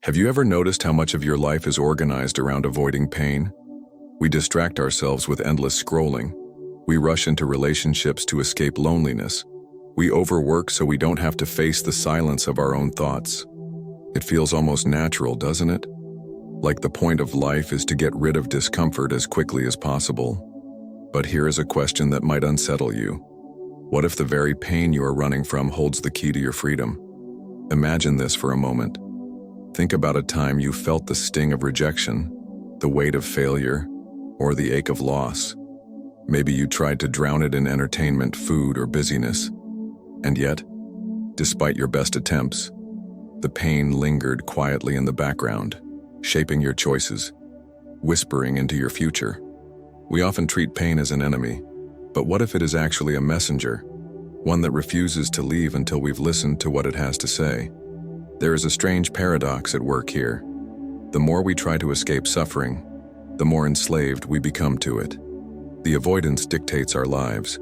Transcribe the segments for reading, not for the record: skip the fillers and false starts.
Have you ever noticed how much of your life is organized around avoiding pain? We distract ourselves with endless scrolling. We rush into relationships to escape loneliness. We overwork so we don't have to face the silence of our own thoughts. It feels almost natural, doesn't it? Like the point of life is to get rid of discomfort as quickly as possible. But here is a question that might unsettle you. What if the very pain you are running from holds the key to your freedom? Imagine this for a moment. Think about a time you felt the sting of rejection, the weight of failure, or the ache of loss. Maybe you tried to drown it in entertainment, food, or busyness. And yet, despite your best attempts, the pain lingered quietly in the background, shaping your choices, whispering into your future. We often treat pain as an enemy, but what if it is actually a messenger, one that refuses to leave until we've listened to what it has to say? There is a strange paradox at work here. The more we try to escape suffering, the more enslaved we become to it. The avoidance dictates our lives.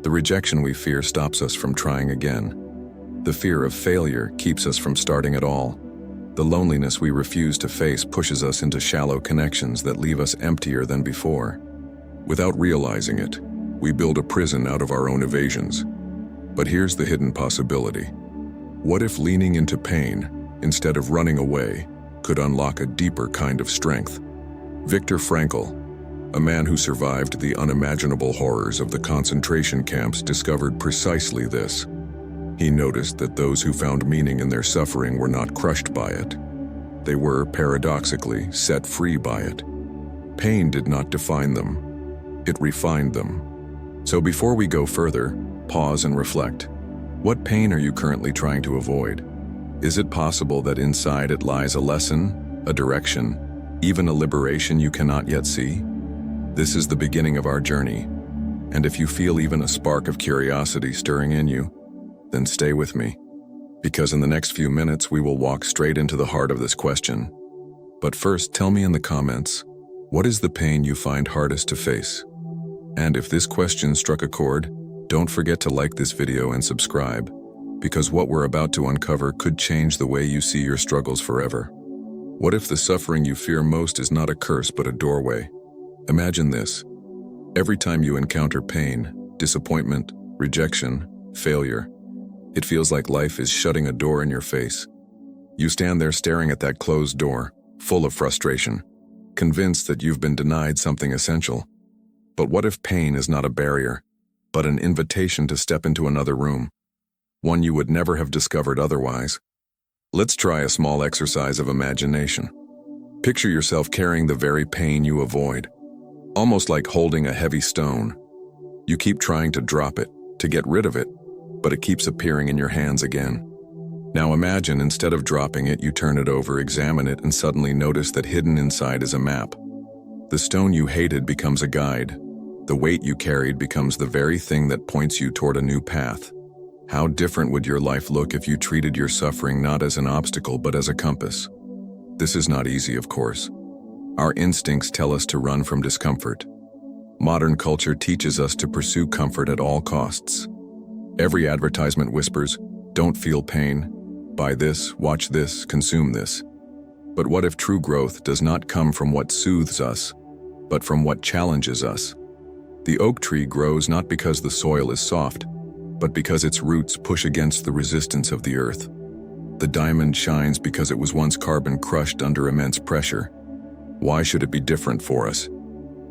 The rejection we fear stops us from trying again. The fear of failure keeps us from starting at all. The loneliness we refuse to face pushes us into shallow connections that leave us emptier than before. Without realizing it, we build a prison out of our own evasions. But here's the hidden possibility. What if leaning into pain, instead of running away, could unlock a deeper kind of strength? Viktor Frankl, a man who survived the unimaginable horrors of the concentration camps, discovered precisely this. He noticed that those who found meaning in their suffering were not crushed by it. They were, paradoxically, set free by it. Pain did not define them. It refined them. So before we go further, pause and reflect. What pain are you currently trying to avoid? Is it possible that inside it lies a lesson, a direction, even a liberation you cannot yet see? This is the beginning of our journey, and if you feel even a spark of curiosity stirring in you, then stay with me, because in the next few minutes we will walk straight into the heart of this question. But first, tell me in the comments, what is the pain you find hardest to face? And if this question struck a chord, don't forget to like this video and subscribe, because what we're about to uncover could change the way you see your struggles forever. What if the suffering you fear most is not a curse but a doorway? Imagine this. Every time you encounter pain, disappointment, rejection, failure, it feels like life is shutting a door in your face. You stand there staring at that closed door, full of frustration, convinced that you've been denied something essential. But what if pain is not a barrier, but an invitation to step into another room, one you would never have discovered otherwise? Let's try a small exercise of imagination. Picture yourself carrying the very pain you avoid, almost like holding a heavy stone. You keep trying to drop it, to get rid of it, but it keeps appearing in your hands again. Now imagine, instead of dropping it, you turn it over, examine it, and suddenly notice that hidden inside is a map. The stone you hated becomes a guide. The weight you carried becomes the very thing that points you toward a new path. How different would your life look if you treated your suffering not as an obstacle but as a compass? This is not easy, of course. Our instincts tell us to run from discomfort. Modern culture teaches us to pursue comfort at all costs. Every advertisement whispers, "Don't feel pain. Buy this, watch this, consume this." But what if true growth does not come from what soothes us, but from what challenges us? The oak tree grows not because the soil is soft, but because its roots push against the resistance of the earth. The diamond shines because it was once carbon crushed under immense pressure. Why should it be different for us?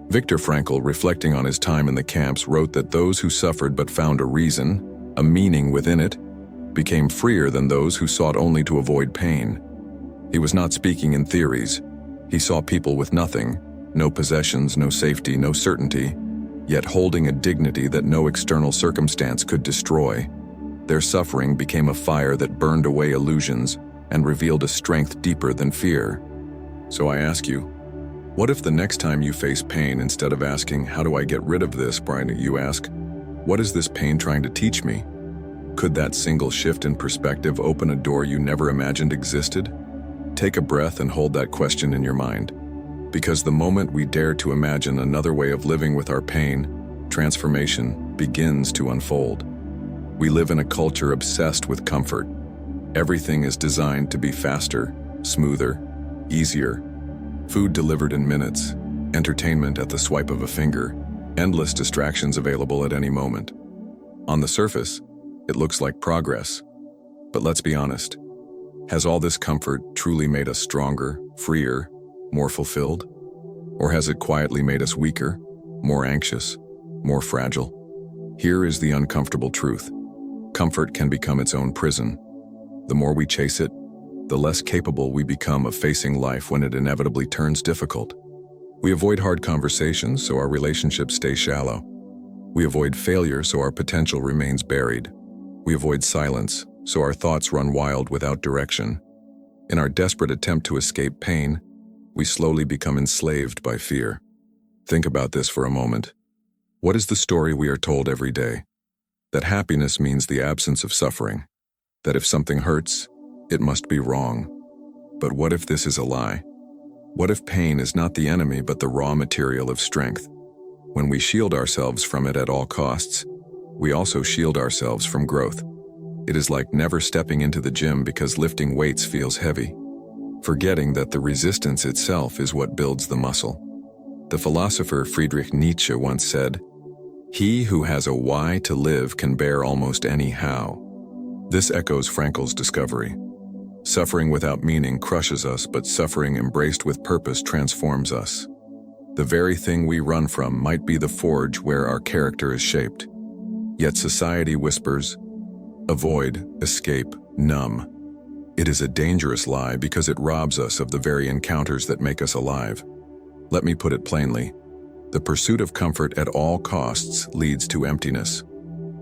Viktor Frankl, reflecting on his time in the camps, wrote that those who suffered but found a reason, a meaning within it, became freer than those who sought only to avoid pain. He was not speaking in theories. He saw people with nothing, no possessions, no safety, no certainty, yet holding a dignity that no external circumstance could destroy. Their suffering became a fire that burned away illusions and revealed a strength deeper than fear. So I ask you, what if the next time you face pain, instead of asking, "How do I get rid of this?" Brian, you ask, "What is this pain trying to teach me?" Could that single shift in perspective open a door you never imagined existed? Take a breath and hold that question in your mind. Because the moment we dare to imagine another way of living with our pain, transformation begins to unfold. We live in a culture obsessed with comfort. Everything is designed to be faster, smoother, easier. Food delivered in minutes, entertainment at the swipe of a finger, endless distractions available at any moment. On the surface, it looks like progress. But let's be honest. Has all this comfort truly made us stronger, freer, more fulfilled? Or has it quietly made us weaker, more anxious, more fragile? Here is the uncomfortable truth. Comfort can become its own prison. The more we chase it, the less capable we become of facing life when it inevitably turns difficult. We avoid hard conversations so our relationships stay shallow. We avoid failure so our potential remains buried. We avoid silence so our thoughts run wild without direction. In our desperate attempt to escape pain, we slowly become enslaved by fear. Think about this for a moment. What is the story we are told every day? That happiness means the absence of suffering. That if something hurts, it must be wrong. But what if this is a lie? What if pain is not the enemy but the raw material of strength? When we shield ourselves from it at all costs, we also shield ourselves from growth. It is like never stepping into the gym because lifting weights feels heavy, forgetting that the resistance itself is what builds the muscle. The philosopher Friedrich Nietzsche once said, "He who has a why to live can bear almost any how." This echoes Frankl's discovery. Suffering without meaning crushes us, but suffering embraced with purpose transforms us. The very thing we run from might be the forge where our character is shaped. Yet society whispers, avoid, escape, numb. It is a dangerous lie because it robs us of the very encounters that make us alive. Let me put it plainly. The pursuit of comfort at all costs leads to emptiness.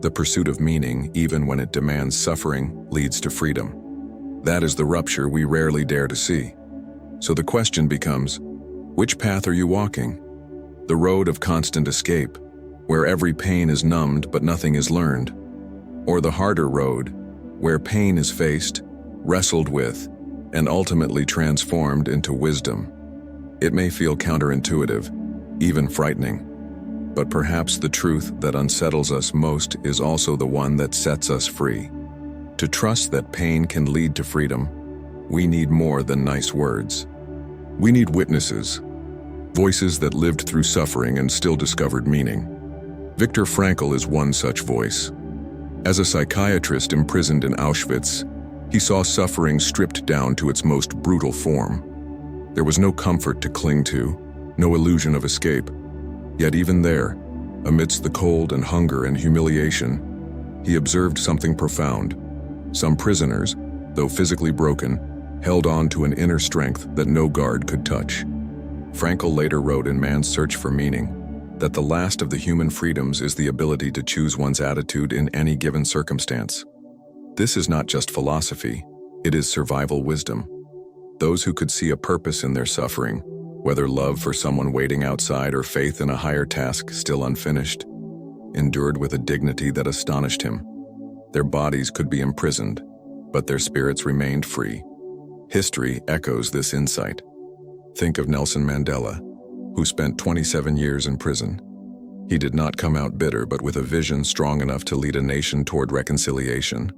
The pursuit of meaning, even when it demands suffering, leads to freedom. That is the rupture we rarely dare to see. So the question becomes, which path are you walking? The road of constant escape, where every pain is numbed but nothing is learned? Or the harder road, where pain is faced, wrestled with, and ultimately transformed into wisdom? It may feel counterintuitive, even frightening, but perhaps the truth that unsettles us most is also the one that sets us free. To trust that pain can lead to freedom, we need more than nice words. We need witnesses, voices that lived through suffering and still discovered meaning. Viktor Frankl is one such voice. As a psychiatrist imprisoned in Auschwitz, he saw suffering stripped down to its most brutal form. There was no comfort to cling to, no illusion of escape. Yet even there, amidst the cold and hunger and humiliation, he observed something profound. Some prisoners, though physically broken, held on to an inner strength that no guard could touch. Frankl later wrote in Man's Search for Meaning that the last of the human freedoms is the ability to choose one's attitude in any given circumstance. This is not just philosophy, it is survival wisdom. Those who could see a purpose in their suffering, whether love for someone waiting outside or faith in a higher task still unfinished, endured with a dignity that astonished him. Their bodies could be imprisoned, but their spirits remained free. History echoes this insight. Think of Nelson Mandela, who spent 27 years in prison. He did not come out bitter, but with a vision strong enough to lead a nation toward reconciliation.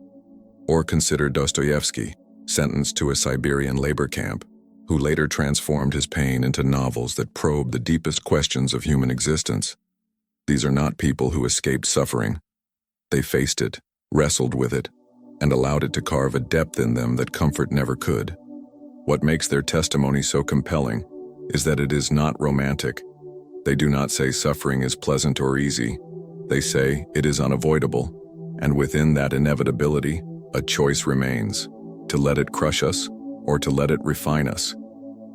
Or consider Dostoevsky, sentenced to a Siberian labor camp, who later transformed his pain into novels that probe the deepest questions of human existence. These are not people who escaped suffering. They faced it, wrestled with it, and allowed it to carve a depth in them that comfort never could. What makes their testimony so compelling is that it is not romantic. They do not say suffering is pleasant or easy. They say it is unavoidable, and within that inevitability, a choice remains, to let it crush us or to let it refine us.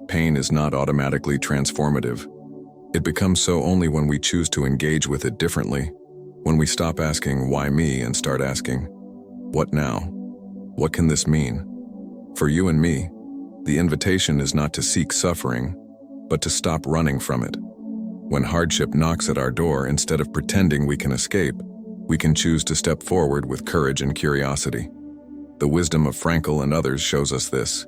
Pain is not automatically transformative. It becomes so only when we choose to engage with it differently, when we stop asking, "Why me?" and start asking, "What now? What can this mean?" For you and me, the invitation is not to seek suffering, but to stop running from it. When hardship knocks at our door, instead of pretending we can escape, we can choose to step forward with courage and curiosity. The wisdom of Frankl and others shows us this.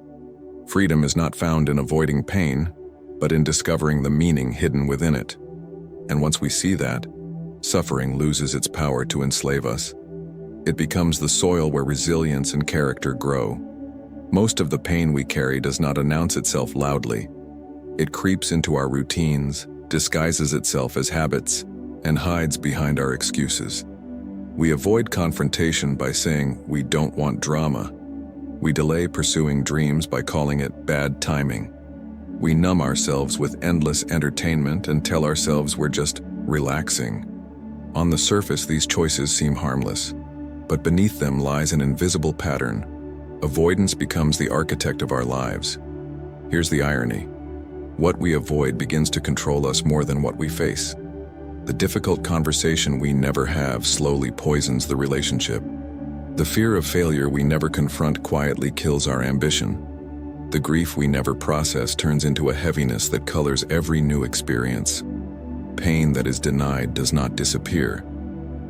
Freedom is not found in avoiding pain, but in discovering the meaning hidden within it. And once we see that, suffering loses its power to enslave us. It becomes the soil where resilience and character grow. Most of the pain we carry does not announce itself loudly. It creeps into our routines, disguises itself as habits, and hides behind our excuses. We avoid confrontation by saying we don't want drama. We delay pursuing dreams by calling it bad timing. We numb ourselves with endless entertainment and tell ourselves we're just relaxing. On the surface, these choices seem harmless, but beneath them lies an invisible pattern. Avoidance becomes the architect of our lives. Here's the irony. What we avoid begins to control us more than what we face. The difficult conversation we never have slowly poisons the relationship. The fear of failure we never confront quietly kills our ambition. The grief we never process turns into a heaviness that colors every new experience. Pain that is denied does not disappear.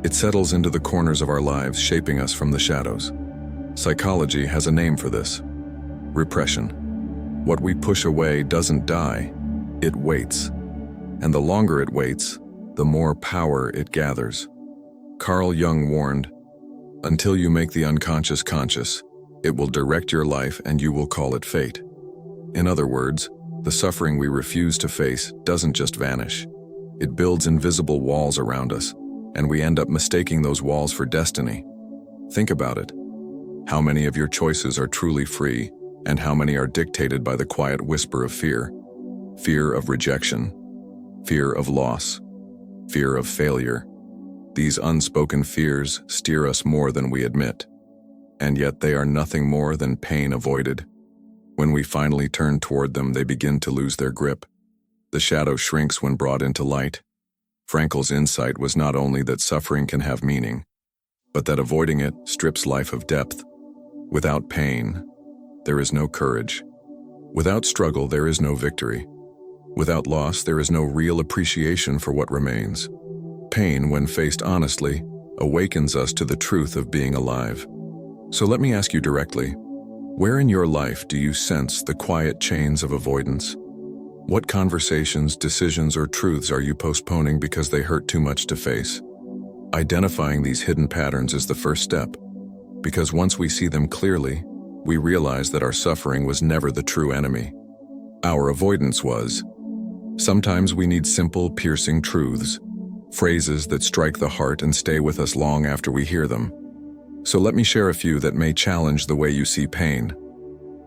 It settles into the corners of our lives, shaping us from the shadows. Psychology has a name for this: repression. What we push away doesn't die, it waits. And the longer it waits, the more power it gathers. Carl Jung warned, "Until you make the unconscious conscious, it will direct your life and you will call it fate." In other words, the suffering we refuse to face doesn't just vanish. It builds invisible walls around us, and we end up mistaking those walls for destiny. Think about it. How many of your choices are truly free, and how many are dictated by the quiet whisper of fear? Fear of rejection, fear of loss, fear of failure. These unspoken fears steer us more than we admit. And yet they are nothing more than pain avoided. When we finally turn toward them, they begin to lose their grip. The shadow shrinks when brought into light. Frankl's insight was not only that suffering can have meaning, but that avoiding it strips life of depth. Without pain, there is no courage. Without struggle, there is no victory. Without loss, there is no real appreciation for what remains. Pain, when faced honestly, awakens us to the truth of being alive. So let me ask you directly, where in your life do you sense the quiet chains of avoidance? What conversations, decisions, or truths are you postponing because they hurt too much to face? Identifying these hidden patterns is the first step, because once we see them clearly, we realize that our suffering was never the true enemy. Our avoidance was. Sometimes we need simple, piercing truths, phrases that strike the heart and stay with us long after we hear them. So let me share a few that may challenge the way you see pain.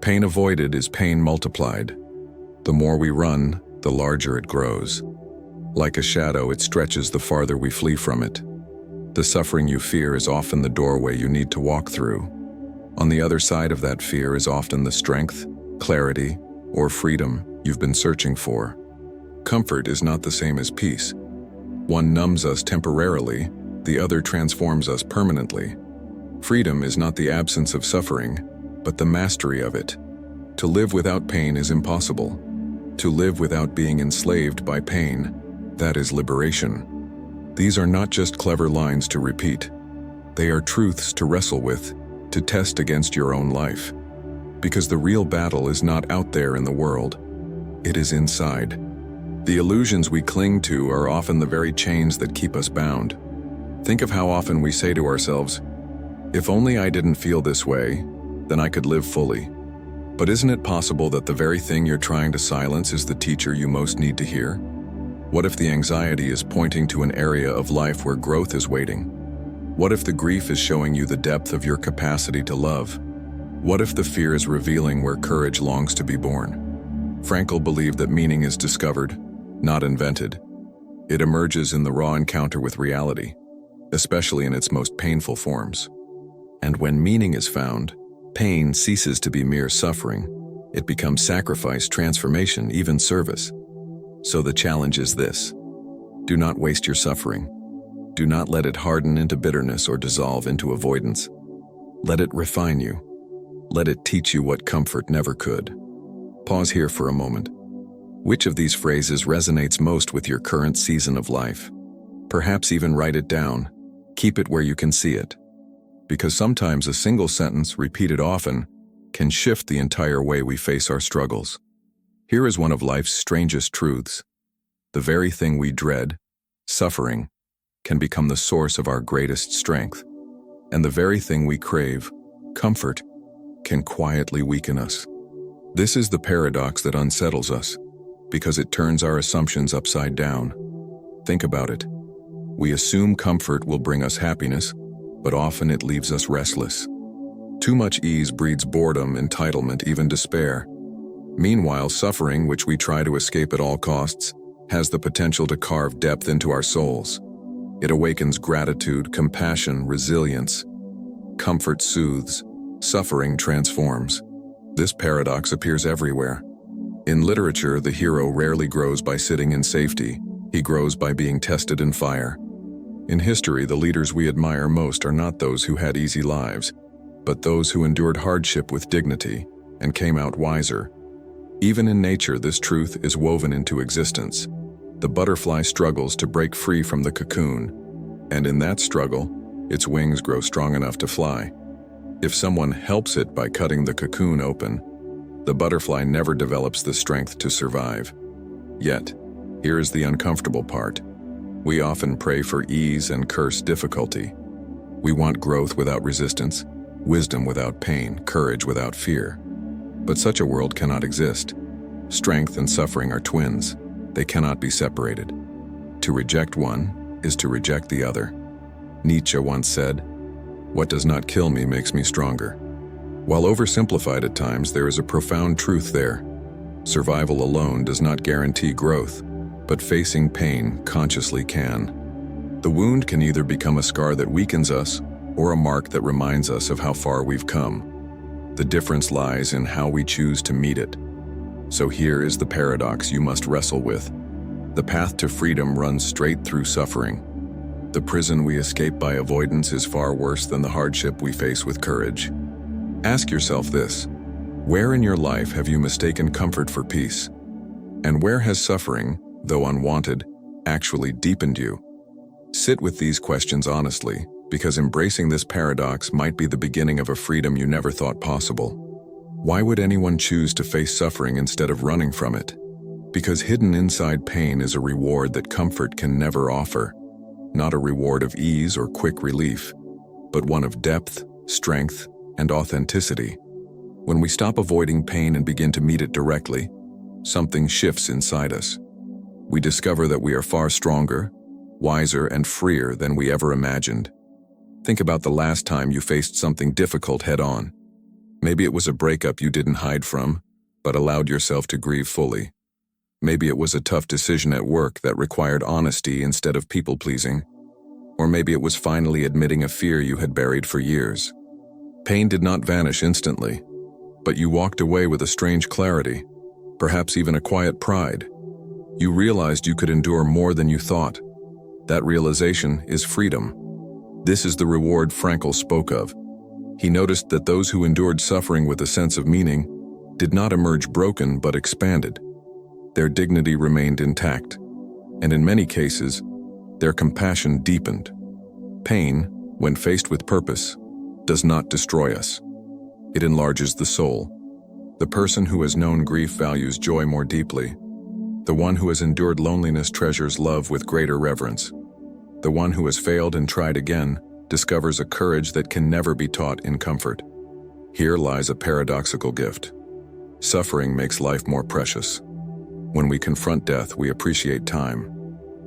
Pain avoided is pain multiplied. The more we run, the larger it grows. Like a shadow, it stretches the farther we flee from it. The suffering you fear is often the doorway you need to walk through. On the other side of that fear is often the strength, clarity, or freedom you've been searching for. Comfort is not the same as peace. One numbs us temporarily, the other transforms us permanently. Freedom is not the absence of suffering, but the mastery of it. To live without pain is impossible. To live without being enslaved by pain, that is liberation. These are not just clever lines to repeat. They are truths to wrestle with, to test against your own life. Because the real battle is not out there in the world. It is inside. The illusions we cling to are often the very chains that keep us bound. Think of how often we say to ourselves, "If only I didn't feel this way, then I could live fully." But isn't it possible that the very thing you're trying to silence is the teacher you most need to hear? What if the anxiety is pointing to an area of life where growth is waiting? What if the grief is showing you the depth of your capacity to love? What if the fear is revealing where courage longs to be born? Frankl believed that meaning is discovered, not invented. It emerges in the raw encounter with reality, especially in its most painful forms. And when meaning is found, pain ceases to be mere suffering. It becomes sacrifice, transformation, even service. So the challenge is this: do not waste your suffering. Do not let it harden into bitterness or dissolve into avoidance. Let it refine you. Let it teach you what comfort never could. Pause here for a moment. Which of these phrases resonates most with your current season of life? Perhaps even write it down. Keep it where you can see it. Because sometimes a single sentence, repeated often, can shift the entire way we face our struggles. Here is one of life's strangest truths. The very thing we dread, suffering, can become the source of our greatest strength. And the very thing we crave, comfort, can quietly weaken us. This is the paradox that unsettles us, because it turns our assumptions upside down. Think about it. We assume comfort will bring us happiness, but often it leaves us restless. Too much ease breeds boredom, entitlement, even despair. Meanwhile, suffering, which we try to escape at all costs, has the potential to carve depth into our souls. It awakens gratitude, compassion, resilience. Comfort soothes, suffering transforms. This paradox appears everywhere. In literature, the hero rarely grows by sitting in safety. He grows by being tested in fire. In history, the leaders we admire most are not those who had easy lives, but those who endured hardship with dignity and came out wiser. Even in nature, this truth is woven into existence. The butterfly struggles to break free from the cocoon, and in that struggle, its wings grow strong enough to fly. If someone helps it by cutting the cocoon open, the butterfly never develops the strength to survive. Yet, here is the uncomfortable part. We often pray for ease and curse difficulty. We want growth without resistance, wisdom without pain, courage without fear. But such a world cannot exist. Strength and suffering are twins. They cannot be separated. To reject one is to reject the other. Nietzsche once said, "What does not kill me makes me stronger." While oversimplified at times, there is a profound truth there. Survival alone does not guarantee growth, but facing pain consciously can. The wound can either become a scar that weakens us or a mark that reminds us of how far we've come. The difference lies in how we choose to meet it. So here is the paradox you must wrestle with. The path to freedom runs straight through suffering. The prison we escape by avoidance is far worse than the hardship we face with courage. Ask yourself this: where in your life have you mistaken comfort for peace? And where has suffering, though unwanted, actually deepened you? Sit with these questions honestly, because embracing this paradox might be the beginning of a freedom you never thought possible. Why would anyone choose to face suffering instead of running from it? Because hidden inside pain is a reward that comfort can never offer. Not a reward of ease or quick relief, but one of depth, strength, and authenticity. When we stop avoiding pain and begin to meet it directly, something shifts inside us. We discover that we are far stronger, wiser, and freer than we ever imagined. Think about the last time you faced something difficult head-on. Maybe it was a breakup you didn't hide from, but allowed yourself to grieve fully. Maybe it was a tough decision at work that required honesty instead of people-pleasing. Or maybe it was finally admitting a fear you had buried for years. Pain did not vanish instantly, but you walked away with a strange clarity, perhaps even a quiet pride. You realized you could endure more than you thought. That realization is freedom. This is the reward Frankl spoke of. He noticed that those who endured suffering with a sense of meaning did not emerge broken but expanded. Their dignity remained intact, and in many cases, their compassion deepened. Pain, when faced with purpose, does not destroy us. It enlarges the soul. The person who has known grief values joy more deeply. The one who has endured loneliness treasures love with greater reverence. The one who has failed and tried again discovers a courage that can never be taught in comfort. Here lies a paradoxical gift. Suffering makes life more precious. When we confront death, we appreciate time.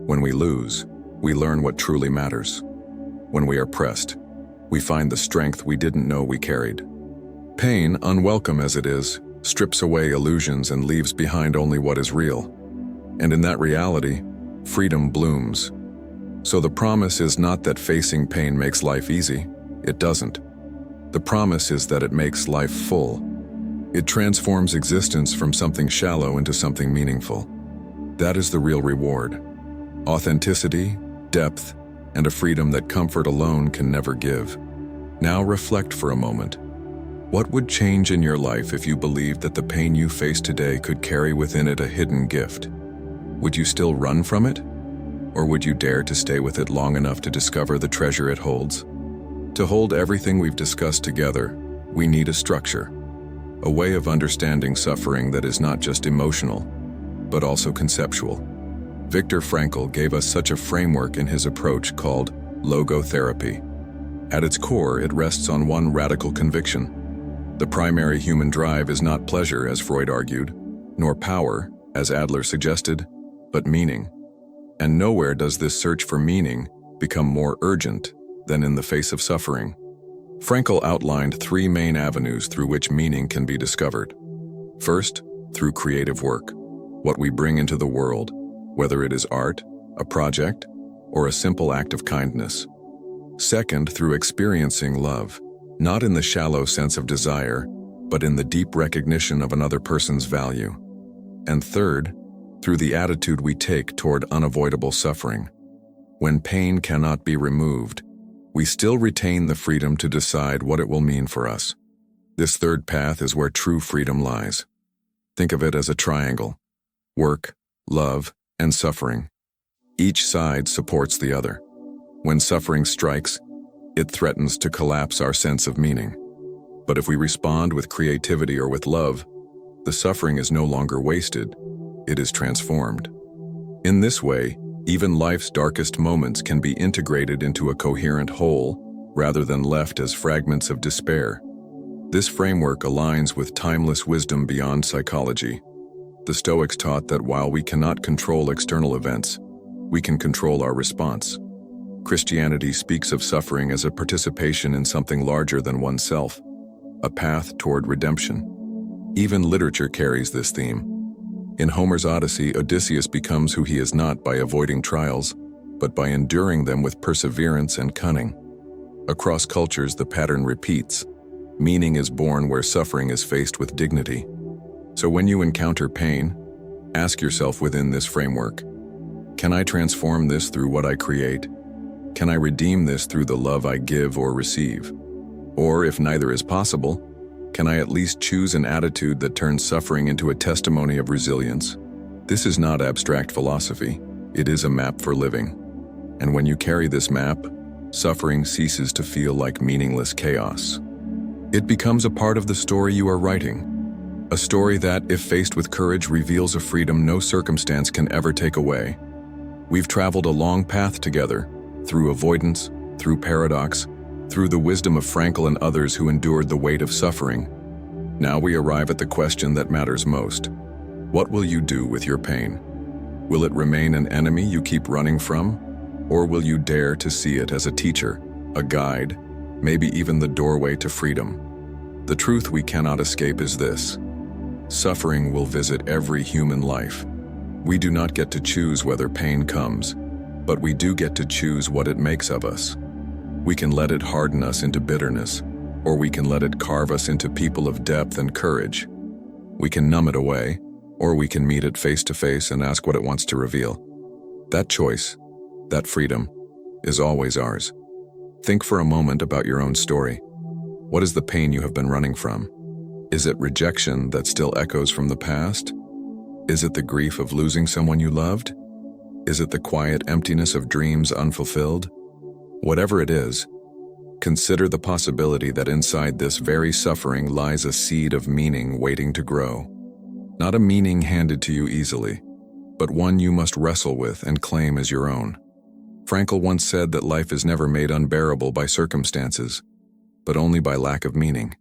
When we lose, we learn what truly matters. When we are pressed, we find the strength we didn't know we carried. Pain, unwelcome as it is, strips away illusions and leaves behind only what is real. And in that reality, freedom blooms. So the promise is not that facing pain makes life easy. It doesn't. The promise is that it makes life full. It transforms existence from something shallow into something meaningful. That is the real reward. Authenticity, depth, and a freedom that comfort alone can never give. Now reflect for a moment. What would change in your life if you believed that the pain you face today could carry within it a hidden gift? Would you still run from it? Or would you dare to stay with it long enough to discover the treasure it holds? To hold everything we've discussed together, we need a structure, a way of understanding suffering that is not just emotional, but also conceptual. Viktor Frankl gave us such a framework in his approach called logotherapy. At its core, it rests on one radical conviction. The primary human drive is not pleasure, as Freud argued, nor power, as Adler suggested, but meaning. And nowhere does this search for meaning become more urgent than in the face of suffering. Frankl outlined 3 main avenues through which meaning can be discovered. First, through creative work, what we bring into the world, whether it is art, a project, or a simple act of kindness. Second, through experiencing love, not in the shallow sense of desire, but in the deep recognition of another person's value. And third, through the attitude we take toward unavoidable suffering. When pain cannot be removed, we still retain the freedom to decide what it will mean for us. This third path is where true freedom lies. Think of it as a triangle: work, love, and suffering. Each side supports the other. When suffering strikes, it threatens to collapse our sense of meaning. But if we respond with creativity or with love, the suffering is no longer wasted, it is transformed. In this way, even life's darkest moments can be integrated into a coherent whole, rather than left as fragments of despair. This framework aligns with timeless wisdom beyond psychology. The Stoics taught that while we cannot control external events, we can control our response. Christianity speaks of suffering as a participation in something larger than oneself, a path toward redemption. Even literature carries this theme. In Homer's Odyssey, Odysseus becomes who he is not by avoiding trials, but by enduring them with perseverance and cunning. Across cultures, the pattern repeats. Meaning is born where suffering is faced with dignity. So when you encounter pain, ask yourself within this framework: can I transform this through what I create? Can I redeem this through the love I give or receive? Or if neither is possible, can I at least choose an attitude that turns suffering into a testimony of resilience? This is not abstract philosophy, it is a map for living. And when you carry this map, suffering ceases to feel like meaningless chaos. It becomes a part of the story you are writing, a story that, if faced with courage, reveals a freedom no circumstance can ever take away. We've traveled a long path together, through avoidance, through paradox, through the wisdom of Frankl and others who endured the weight of suffering. Now we arrive at the question that matters most. What will you do with your pain? Will it remain an enemy you keep running from? Or will you dare to see it as a teacher, a guide, maybe even the doorway to freedom? The truth we cannot escape is this: suffering will visit every human life. We do not get to choose whether pain comes, but we do get to choose what it makes of us. We can let it harden us into bitterness, or we can let it carve us into people of depth and courage. We can numb it away, or we can meet it face to face and ask what it wants to reveal. That choice, that freedom, is always ours. Think for a moment about your own story. What is the pain you have been running from? Is it rejection that still echoes from the past? Is it the grief of losing someone you loved? Is it the quiet emptiness of dreams unfulfilled? Whatever it is, consider the possibility that inside this very suffering lies a seed of meaning waiting to grow. Not a meaning handed to you easily, but one you must wrestle with and claim as your own. Frankl once said that life is never made unbearable by circumstances, but only by lack of meaning.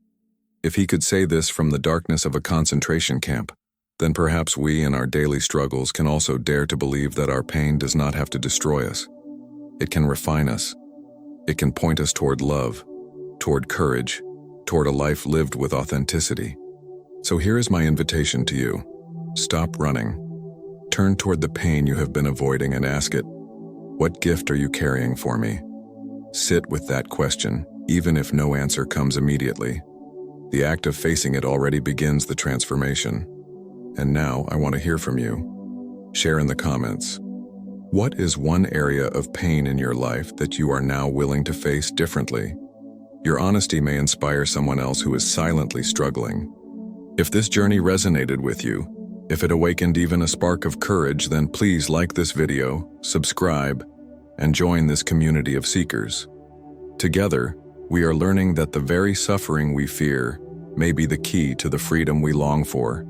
If he could say this from the darkness of a concentration camp, then perhaps we in our daily struggles can also dare to believe that our pain does not have to destroy us. It can refine us. It can point us toward love, toward courage, toward a life lived with authenticity. So here is my invitation to you. Stop running. Turn toward the pain you have been avoiding and ask it, what gift are you carrying for me? Sit with that question, even if no answer comes immediately. The act of facing it already begins the transformation. And now I want to hear from you. Share in the comments. What is one area of pain in your life that you are now willing to face differently? Your honesty may inspire someone else who is silently struggling. If this journey resonated with you, if it awakened even a spark of courage, then please like this video, subscribe, and join this community of seekers. Together, we are learning that the very suffering we fear may be the key to the freedom we long for.